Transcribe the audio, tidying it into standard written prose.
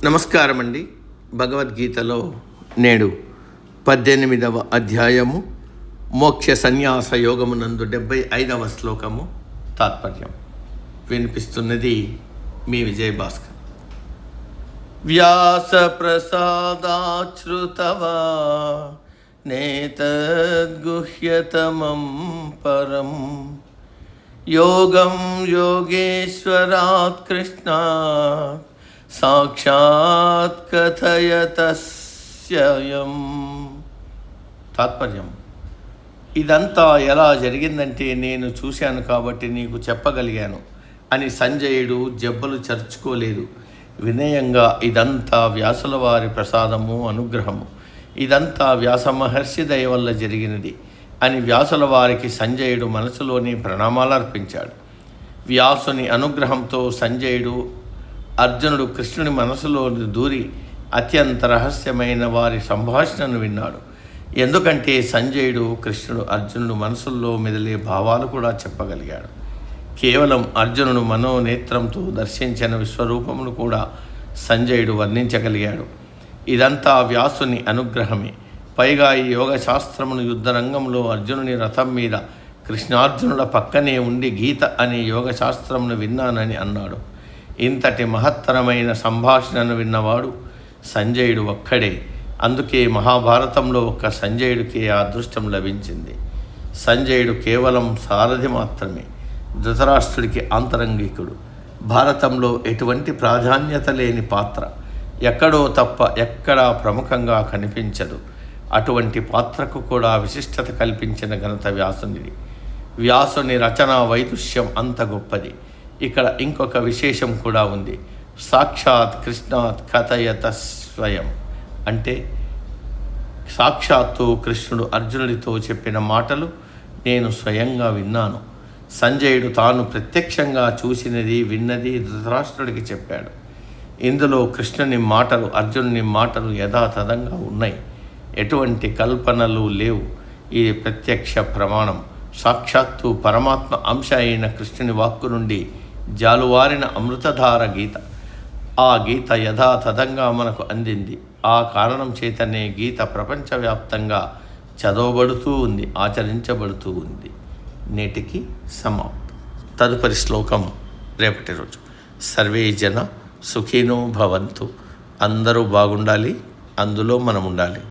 నమస్కారం అండి. భగవద్గీతలో నేడు 18వ అధ్యాయము మోక్ష సన్యాస యోగమునందు 75వ శ్లోకము తాత్పర్యం వినిపిస్తున్నది మీ విజయభాస్కర్. వ్యాస ప్రసాదాశ్రుతవా నేతద్గుహ్యతమం పరం యోగం యోగేశ్వరాత్ కృష్ణాత్ సాక్షాత్ కథయతస్యం. తాత్పర్యం: ఇదంతా ఎలా జరిగిందంటే నేను చూశాను కాబట్టి నీకు చెప్పగలిగాను అని సంజయుడు జబ్బలు చర్చుకోలేదు. వినయంగా ఇదంతా వ్యాసుల వారి ప్రసాదము, అనుగ్రహము, ఇదంతా వ్యాస మహర్షి దయ వల్ల జరిగినది అని వ్యాసుల వారికి సంజయుడు మనసులోని ప్రణామాలర్పించాడు. వ్యాసుని అనుగ్రహంతో సంజయుడు అర్జునుడు కృష్ణుని మనసులో దూరి అత్యంత రహస్యమైన వారి సంభాషణను విన్నాడు. ఎందుకంటే సంజయుడు కృష్ణుడు అర్జునుడు మనసుల్లో మెదిలే భావాలు కూడా చెప్పగలిగాడు. కేవలం అర్జునుడు మనోనేత్రంతో దర్శించిన విశ్వరూపమును కూడా సంజయుడు వర్ణించగలిగాడు. ఇదంతా వ్యాసుని అనుగ్రహమే. పైగా ఈ యోగశాస్త్రమును యుద్ధరంగంలో అర్జునుని రథం మీద కృష్ణార్జునుల పక్కనే ఉండి గీత అనే యోగశాస్త్రమును విన్నానని అన్నాడు. ఇంతటి మహత్తరమైన సంభాషణను విన్నవాడు సంజయుడు ఒక్కడే. అందుకే మహాభారతంలో ఒక్క సంజయుడికే ఆ అదృష్టం లభించింది. సంజయుడు కేవలం సారథి మాత్రమే, ధృతరాష్ట్రుడికి ఆంతరంగికుడు. భారతంలో ఎటువంటి ప్రాధాన్యత లేని పాత్ర ఎక్కడో తప్ప ఎక్కడా ప్రముఖంగా కనిపించదు. అటువంటి పాత్రకు కూడా విశిష్టత కల్పించిన ఘనత వ్యాసునిది. వ్యాసుని రచనా వైదుష్యం అంత గొప్పది. ఇక్కడ ఇంకొక విశేషం కూడా ఉంది. సాక్షాత్ కృష్ణాత్ కథయత స్వయం అంటే సాక్షాత్తు కృష్ణుడు అర్జునుడితో చెప్పిన మాటలు నేను స్వయంగా విన్నాను. సంజయుడు తాను ప్రత్యక్షంగా చూసినది, విన్నది ధృతరాష్ట్రుడికి చెప్పాడు. ఇందులో కృష్ణుని మాటలు, అర్జునుని మాటలు యథాతథంగా ఉన్నాయి. ఎటువంటి కల్పనలు లేవు. ఇది ప్రత్యక్ష ప్రమాణం. సాక్షాత్తు పరమాత్మ అంశ అయిన కృష్ణుని వాక్కు నుండి జాలువారిన అమృతధార గీత. ఆ గీత యథాతథంగా మనకు అందింది. ఆ కారణం చేతనే గీత ప్రపంచవ్యాప్తంగా చదవబడుతూ ఉంది, ఆచరించబడుతూ ఉంది. నేటికి సమాప్తం. తదుపరి శ్లోకం రేపటి రోజు. సర్వే జన సుఖినో భవంతు. అందరూ బాగుండాలి, అందులో మనం ఉండాలి.